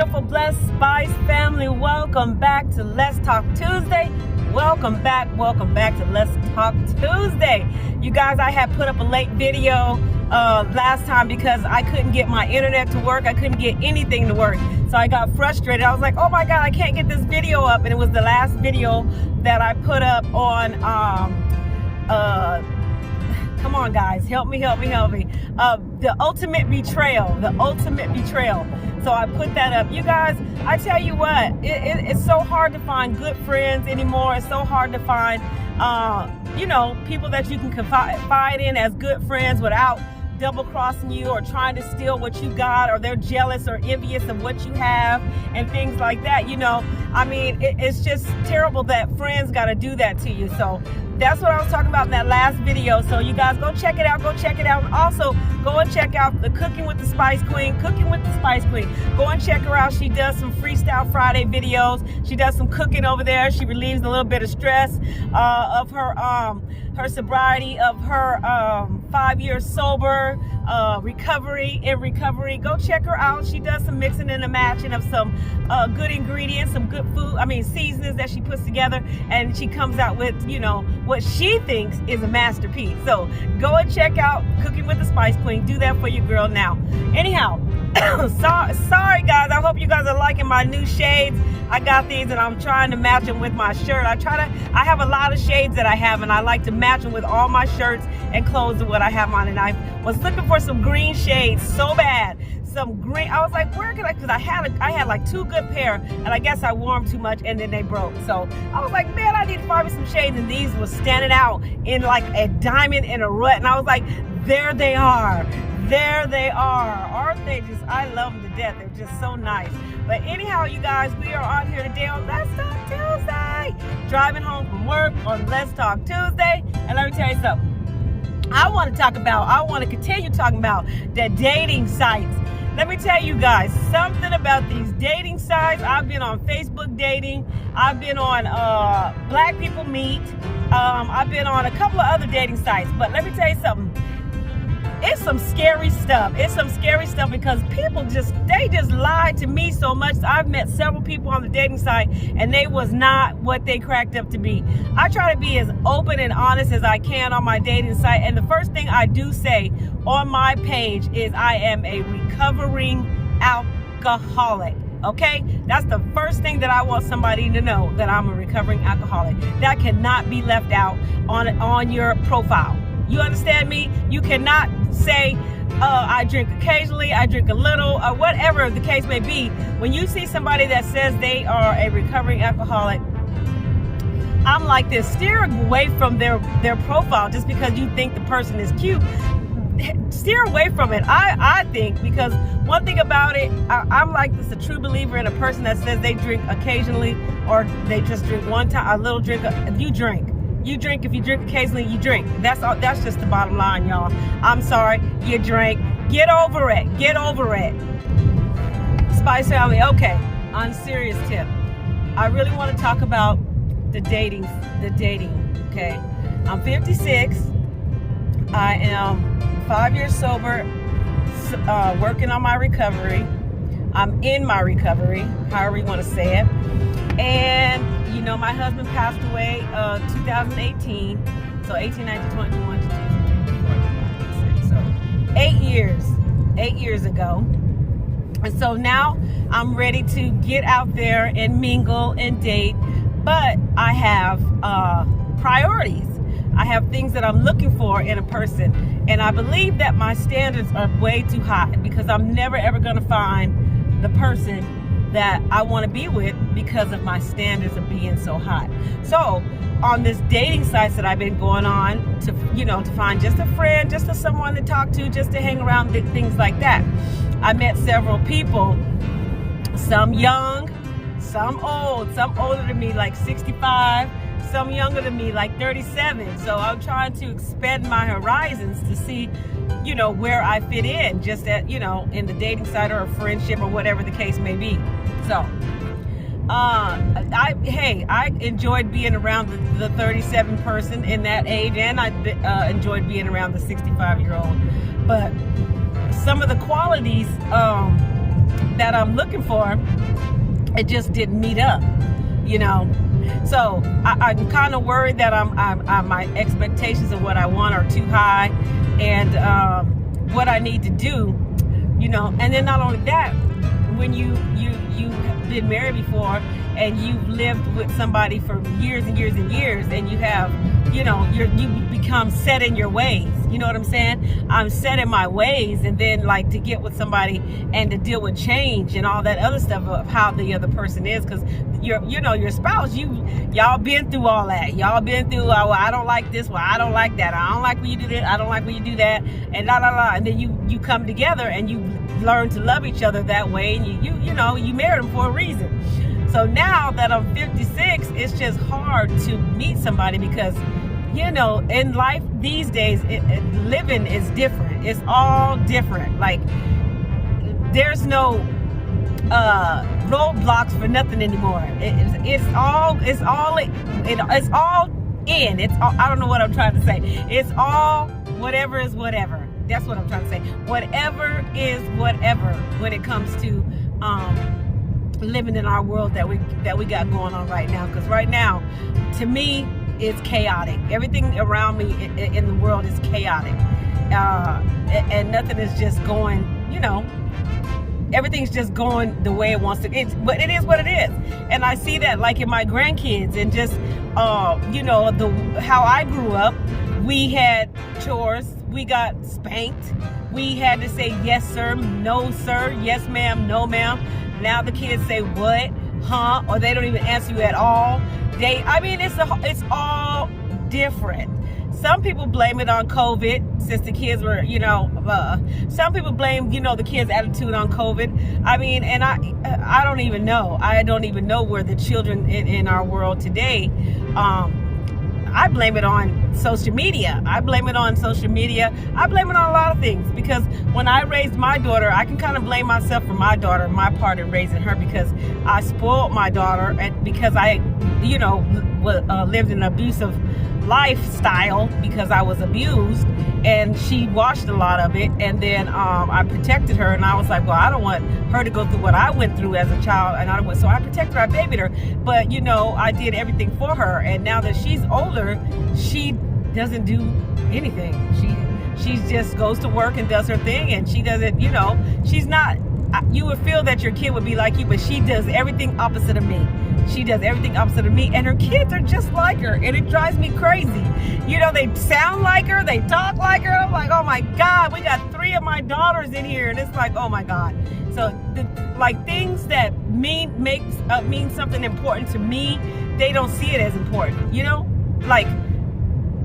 beautiful, blessed Spice family. Welcome back to Let's Talk Tuesday. Welcome back to Let's Talk Tuesday. You guys, I had put up a late video last time because I couldn't get my internet to work. I couldn't get anything to work. So I got frustrated. I was like, oh my God, I can't get this video up. And it was the last video that I put up on, come on guys, help me. The ultimate betrayal. So I put that up. You guys, I tell you what, it's so hard to find good friends anymore. It's so hard to find, people that you can confide in as good friends without double crossing you or trying to steal what you got, or they're jealous or envious of what you have and things like that. It's just terrible that friends got to do that to you. So that's what I was talking about in that last video. So you guys go check it out. And also go and check out the Cooking with the Spice Queen. Go and check her out. She does some Freestyle Friday videos. She does some cooking over there. She relieves a little bit of stress of her sobriety, of her 5 years sober, recovery. Go check her out. She does some mixing and a matching of some good ingredients, some good food, seasonings that she puts together, and she comes out with, what she thinks is a masterpiece. So go and check out Cooking with the Spice Queen. Do that for your girl now. Anyhow, sorry guys, I hope you guys are liking my new shades. I got these and I'm trying to match them with my shirt. I have a lot of shades that I have, and I like to match them with all my shirts and clothes and what I have on. And I was looking for some green shades so bad. Some green, I was like, where can because I had like two good pair, and I guess I wore them too much and then they broke. So I was like, man, I need to find me some shades, and these were standing out in like a diamond in a rut, and I was like, there they are. Aren't they just, I love them to death. They're just so nice. But anyhow, you guys, we are on here today on Let's Talk Tuesday. Driving home from work on Let's Talk Tuesday. And let me tell you something. I want to continue talking about the dating sites. Let me tell you guys something about these dating sites. I've been on Facebook dating. I've been on Black People Meet. I've been on a couple of other dating sites. But let me tell you something. It's some scary stuff. Because people just lied to me so much. I've met several people on the dating site, and they was not what they cracked up to be. I try to be as open and honest as I can on my dating site. And the first thing I do say on my page is I am a recovering alcoholic. Okay? That's the first thing that I want somebody to know, that I'm a recovering alcoholic. That cannot be left out on your profile. You understand me? You cannot say, I drink occasionally, I drink a little, or whatever the case may be. When you see somebody that says they are a recovering alcoholic, I'm like this: steer away from their profile just because you think the person is cute. Steer away from it, I think, because one thing about it, I'm like this, a true believer in a person that says they drink occasionally, or they just drink one time, a little drink. You drink. If you drink occasionally, you drink. That's just the bottom line, y'all. I'm sorry, you drink. Get over it. Spice family, okay, on a serious tip, I really want to talk about the dating, okay? I'm 56. I am 5 years sober, working on my recovery. I'm in my recovery, however you want to say it. And my husband passed away 2018. So 18, 19, 20, 21, 22, 23, 24, 25, 26. So 8 years ago. And so now I'm ready to get out there and mingle and date. But I have priorities. I have things that I'm looking for in a person. And I believe that my standards are way too high, because I'm never ever going to find the person that I want to be with because of my standards of being so high. So on this dating sites that I've been going on to find just a friend, just someone to talk to, just to hang around, things like that, I met several people, some young, some old, some older than me, like 65, some younger than me, like 37. So I'm trying to expand my horizons to see, where I fit in, just at, in the dating site or a friendship or whatever the case may be. So, I enjoyed being around the 37 person in that age, and I enjoyed being around the 65-year-old. But some of the qualities that I'm looking for, it just didn't meet up, you know. So I'm kind of worried that my expectations of what I want are too high, and what I need to do, you know. And then not only that, when you've been married before and you've lived with somebody for years and years and years, and you have, you know, you become set in your ways. You know what I'm saying? I'm set in my ways, and then like to get with somebody and to deal with change and all that other stuff of how the other person is, because your spouse, y'all been through all that. Y'all been through, well, I don't like this, well, I don't like that, I don't like when you do this, I don't like when you do that, and la la la. And then you come together and you learn to love each other that way, and you married them for a reason. So now that I'm 56, it's just hard to meet somebody, because you know, in life these days, living is different. It's all different. Like, there's no roadblocks for nothing anymore. It's all in. It's all, I don't know what I'm trying to say. It's all whatever is whatever. That's what I'm trying to say. Whatever is whatever when it comes to living in our world that we got going on right now. Because right now, to me, it's chaotic. Everything around me in the world is chaotic, and nothing is just going, you know, everything's just going the way it wants to. But it is what it is. And I see that like in my grandkids, and just you know, how I grew up. We had chores, we got spanked, we had to say yes sir, no sir, yes ma'am, no ma'am. Now the kids say what, huh, or they don't even answer you at all. It's all different. Some people blame it on COVID, since the kids were, you know, some people blame, you know, the kids' attitude on COVID. I mean, and I don't even know. I don't even know where the children in our world today, I blame it on social media. I blame it on a lot of things, because when I raised my daughter, I can kind of blame myself for my daughter, my part in raising her, because I spoiled my daughter, and because I, you know, lived an abusive lifestyle, because I was abused, and she watched a lot of it. And then I protected her, and I was like, well, I don't want her to go through what I went through as a child, and so I protected her, I babied her. But you know, I did everything for her, and now that she's older, she doesn't do anything. She just goes to work and does her thing, and she doesn't, you know, she's not, you would feel that your kid would be like you, but she does everything opposite of me. She does everything opposite of me, and her kids are just like her, and it drives me crazy. You know, they sound like her, they talk like her. I'm like, oh my God, we got 3 of my daughters in here, and it's like, oh my God. So, like, things that mean something important to me, they don't see it as important. You know, like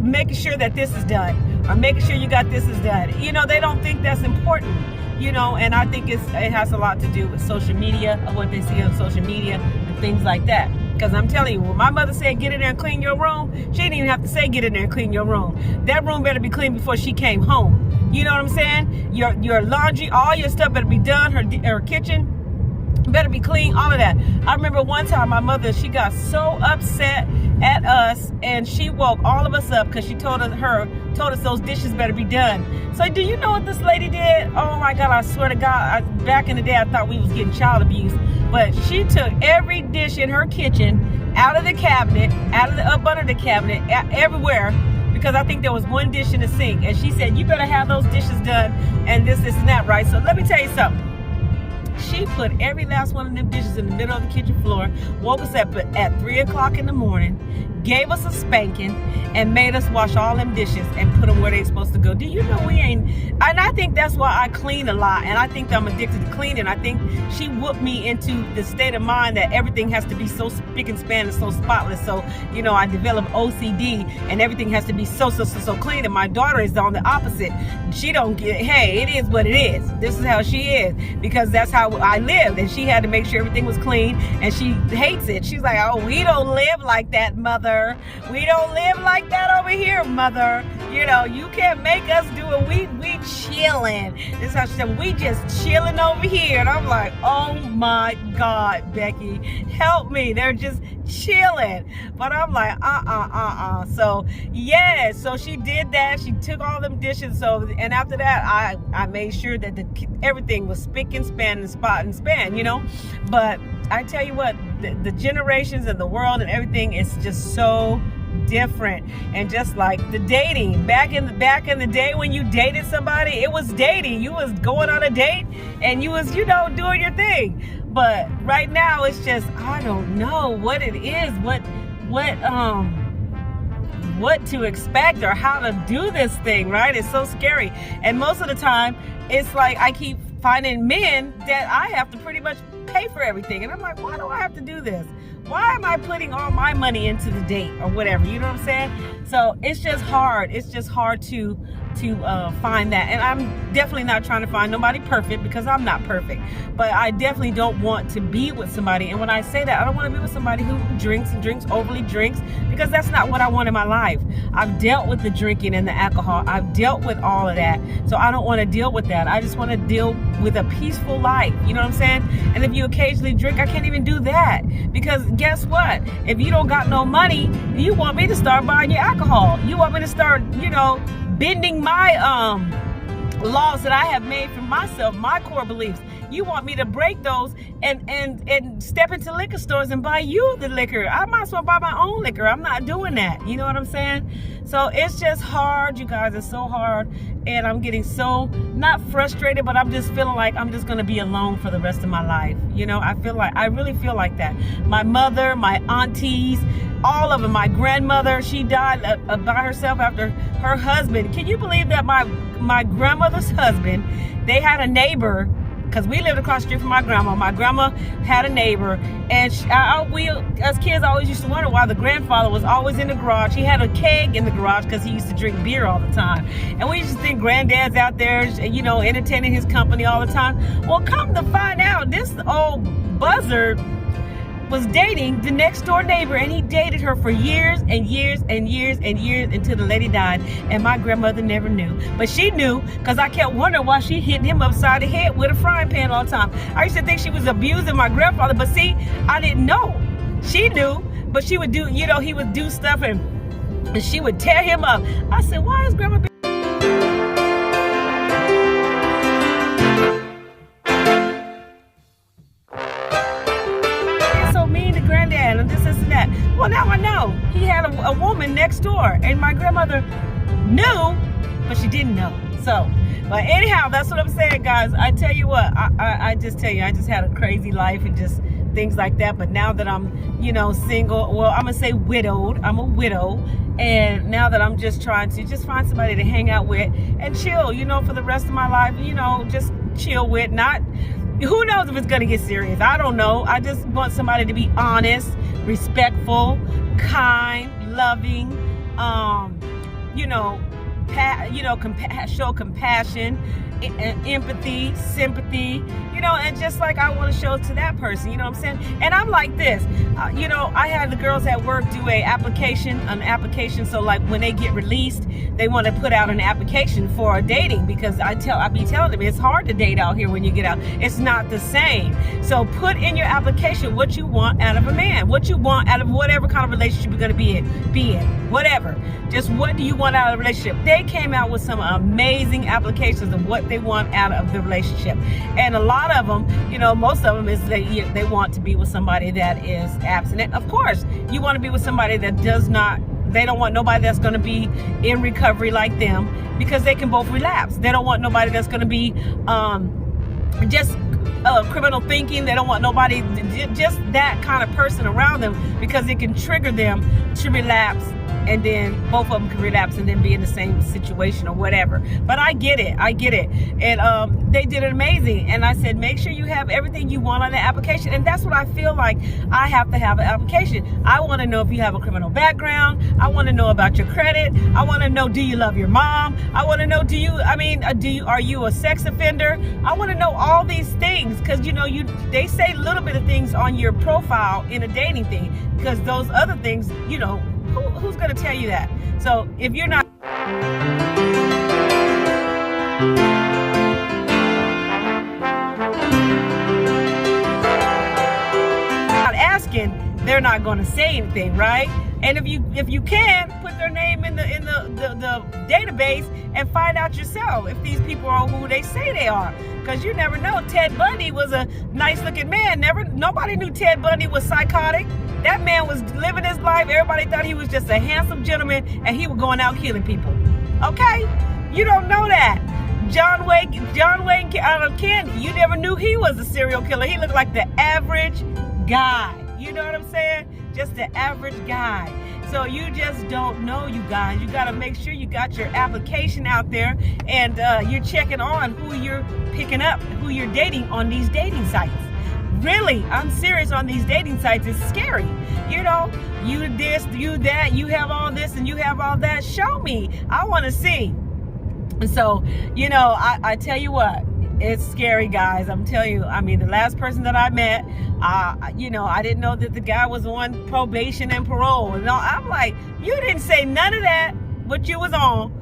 making sure that this is done, or making sure you got this is done. You know, they don't think that's important. You know, and I think it has a lot to do with social media, of what they see on social media and things like that. Because I'm telling you, when my mother said get in there and clean your room, she didn't even have to say get in there and clean your room. That room better be clean before she came home. You know what I'm saying? Your laundry, all your stuff better be done. Her kitchen better be clean, all of that. I remember one time my mother, she got so upset at us, and she woke all of us up because she told us those dishes better be done. So do you know what this lady did? Oh my God, I swear to God, back in the day I thought we was getting child abuse, but she took every dish in her kitchen out of the cabinet, up under the cabinet, everywhere, because I think there was one dish in the sink, and she said, you better have those dishes done, and this and that, right? So let me tell you something. She put every last one of them dishes in the middle of the kitchen floor, woke us up at 3 o'clock in the morning, gave us a spanking, and made us wash all them dishes and put them where they supposed to go. Do you know we ain't? And I think that's why I clean a lot, and I think I'm addicted to cleaning. I think she whooped me into the state of mind that everything has to be so spick and span and so spotless. So, you know, I developed OCD, and everything has to be so clean. And my daughter is on the opposite. She don't get, hey, it is what it is. This is how she is, because that's how I lived, and she had to make sure everything was clean, and she hates it. She's like, oh, we don't live like that, mother. mother. We don't live like that over here, mother. You know, you can't make us do it. We chilling. This is how she said, we just chilling over here. And I'm like, oh my God, Becky, help me. They're just chilling. But I'm like, So yeah, so she did that. She took all them dishes. So, and after that, I made sure that everything was spick and span and spot and span, you know. But I tell you what, the generations and the world and everything is just so different. And just like the dating back in the day when you dated somebody, it was dating. You was going on a date and you was, you know, doing your thing. But right now it's just, I don't know what it is, what to expect or how to do this thing, right? It's so scary. And most of the time it's like I keep finding men that I have to pretty much pay for everything. And I'm like, why do I have to do this? Why am I putting all my money into the date or whatever? You know what I'm saying? So it's just hard. It's just hard to find that. And I'm definitely not trying to find nobody perfect, because I'm not perfect. But I definitely don't want to be with somebody. And when I say that, I don't want to be with somebody who drinks and drinks, overly drinks, because that's not what I want in my life. I've dealt with the drinking and the alcohol. I've dealt with all of that. So I don't want to deal with that. I just want to deal with a peaceful life. You know what I'm saying? And if you occasionally drink, I can't even do that, because guess what? If you don't got no money, you want me to start buying your alcohol. You want me to start, you know, bending my laws that I have made for myself, my core beliefs. You want me to break those and step into liquor stores and buy you the liquor. I might as well buy my own liquor. I'm not doing that. You know what I'm saying? So it's just hard, you guys. It's so hard. And I'm getting so, not frustrated, but I'm just feeling like I'm just going to be alone for the rest of my life. You know, I really feel like that. My mother, my aunties, all of them, my grandmother, she died by herself after her husband. Can you believe that my grandmother's husband, they had a neighbor, because we lived across the street from my grandma. My grandma had a neighbor, and we as kids always used to wonder why the grandfather was always in the garage. He had a keg in the garage because he used to drink beer all the time. And we used to think granddad's out there, you know, entertaining his company all the time. Well, come to find out, this old buzzard was dating the next door neighbor, and he dated her for years and years and years and years until the lady died. And my grandmother never knew, but she knew, because I kept wondering why she hit him upside the head with a frying pan all the time. I used to think she was abusing my grandfather, but see, I didn't know. She knew, but she would do, you know, he would do stuff and she would tear him up. I said, why is grandma and this and that? Well, now I know. He had a woman next door, and my grandmother knew, but she didn't know. So, but anyhow, that's what I'm saying, guys. I tell you what, I just tell you, I just had a crazy life and just things like that. But now that I'm, you know, single, well, I'm gonna say widowed. I'm a widow, and now that I'm just trying to just find somebody to hang out with and chill, you know, for the rest of my life, you know, just chill with. Not, who knows if it's gonna get serious? I don't know. I just want somebody to be honest, respectful, kind, loving, you know, show compassion, empathy, sympathy, you know, and just like I want to show to that person, you know what I'm saying? And I'm like this, you know, I had the girls at work do an application, so like when they get released, they want to put out an application for dating, because I be telling them it's hard to date out here when you get out. It's not the same. So put in your application what you want out of a man, what you want out of whatever kind of relationship you're going to be in, whatever. Just what do you want out of a relationship? They came out with some amazing applications of what they want out of the relationship. And a lot of them, you know, most of them is they want to be with somebody that is abstinent. Of course, you want to be with somebody that they don't want nobody that's going to be in recovery like them, because they can both relapse. They don't want nobody that's going to be just criminal thinking. They don't want nobody, just that kind of person around them, because it can trigger them to relapse, and then both of them can relapse and then be in the same situation or whatever. But I get it. And they did it amazing. And I said, make sure you have everything you want on the application. And that's what I feel like I have to have an application. I want to know if you have a criminal background. I want to know about your credit. I want to know, do you love your mom? I want to know, are you a sex offender? I want to know all these things, because you know, they say a little bit of things on your profile in a dating thing, because those other things, you know, Who's going to tell you that? So if you're not asking, they're not going to say anything, right? And if you can, put their name in the database and find out yourself if these people are who they say they are, because you never know. Ted Bundy was a nice looking man. Nobody knew Ted Bundy was psychotic. That man was living his life. Everybody thought he was just a handsome gentleman, and he was going out killing people. Okay, you don't know that. John Wayne Kennedy, you never knew he was a serial killer. He looked like the average guy. You know what I'm saying? Just the average guy. So you just don't know, you guys. You got to make sure you got your application out there, and you're checking on who you're picking up, who you're dating on these dating sites. Really, I'm serious, on these dating sites. It's scary. You know, you this, you that, you have all this and you have all that. Show me. I want to see. And so, you know, I tell you what, it's scary, guys. I'm telling you. I mean, the last person that I met, you know, I didn't know that the guy was on probation and parole. And I'm like, you didn't say none of that, but you was on.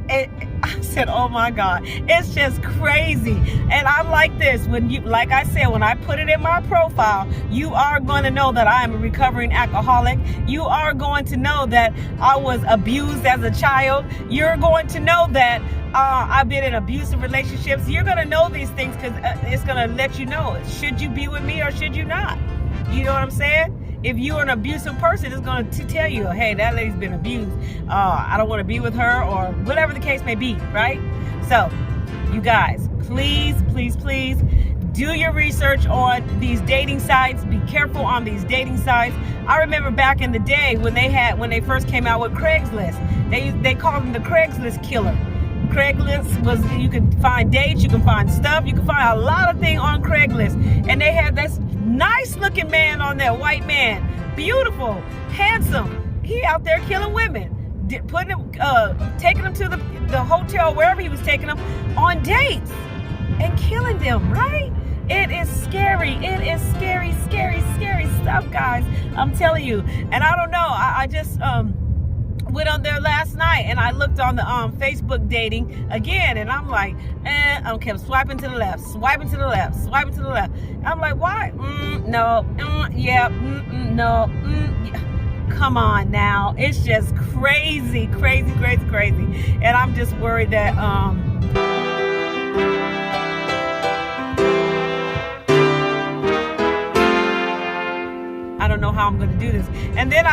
And I said, oh my God, it's just crazy. And I'm like this, like I said, when I put it in my profile, you are going to know that I am a recovering alcoholic. You are going to know that I was abused as a child. You're going to know that I've been in abusive relationships. You're going to know these things, because it's going to let you know, should you be with me or should you not? You know what I'm saying? If you're an abusive person, it's going to tell you, hey, that lady's been abused. I don't want to be with her, or whatever the case may be, right? So, you guys, please, please, please do your research on these dating sites. Be careful on these dating sites. I remember back in the day when they first came out with Craigslist, they called them the Craigslist killer. Craigslist was, you can find dates, you can find stuff, you can find a lot of things on Craigslist. And they had this nice looking man on there, white man, beautiful, handsome. He out there killing women, taking them to the hotel, wherever he was taking them, on dates and killing them, right? It is scary. It is scary, scary, scary stuff, guys. I'm telling you. And I don't know, I just went on there last night, and I looked on the Facebook dating again, and I'm like, I kept swiping to the left, swiping to the left, swiping to the left. I'm like, why? No, yeah, no, yeah. Come on now. It's just crazy, crazy, crazy, crazy. And I'm just worried that I don't know how I'm going to do this. And then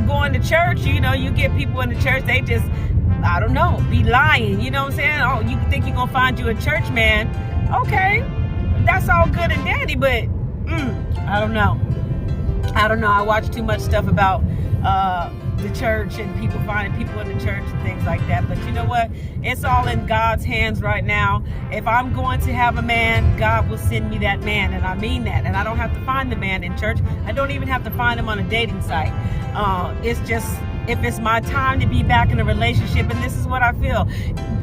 going to church, you get people in the church, they just, I don't know, be lying. You know what I'm saying? Oh, you think you're going to find you a church man. Okay, that's all good and dandy, but I don't know. I watch too much stuff about the church and people finding people in the church and things like that. But you know what? It's all in God's hands right now. If I'm going to have a man, God will send me that man, and I mean that. And I don't have to find the man in church. I don't even have to find him on a dating site. It's just, if it's my time to be back in a relationship, and this is what I feel,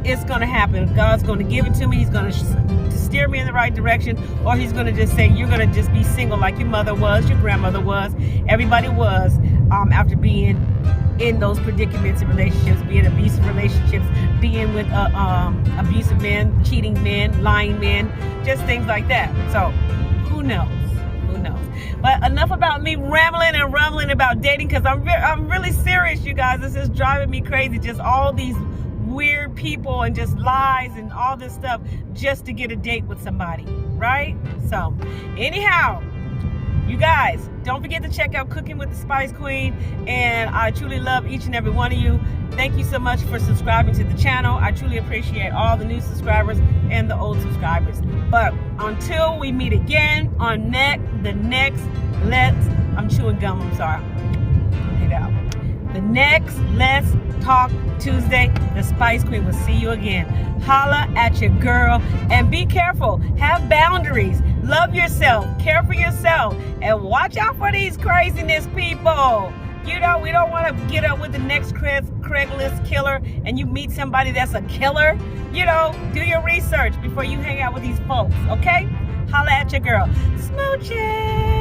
it's going to happen. God's going to give it to me. He's going to steer me in the right direction, or he's going to just say, you're going to just be single like your mother was, your grandmother was, everybody was, after being in those predicaments and relationships, being abusive relationships, being with abusive men, cheating men, lying men, just things like that. So who knows? Who knows? But enough about me rambling and rumbling about dating, because I'm really serious, you guys. This is driving me crazy. Just all these weird people and just lies and all this stuff just to get a date with somebody, right? So anyhow, you guys, don't forget to check out Cooking with the Spice Queen, and I truly love each and every one of you. Thank you so much for subscribing to the channel. I truly appreciate all the new subscribers and the old subscribers. But until we meet again on the next Let's Talk Tuesday, the Spice Queen will see you again. Holla at your girl, and be careful. Have boundaries. Love yourself. Care for yourself. And watch out for these craziness people. We don't want to get up with the next Craigslist killer, and you meet somebody that's a killer. Do your research before you hang out with these folks, okay? Holla at your girl. Smooches.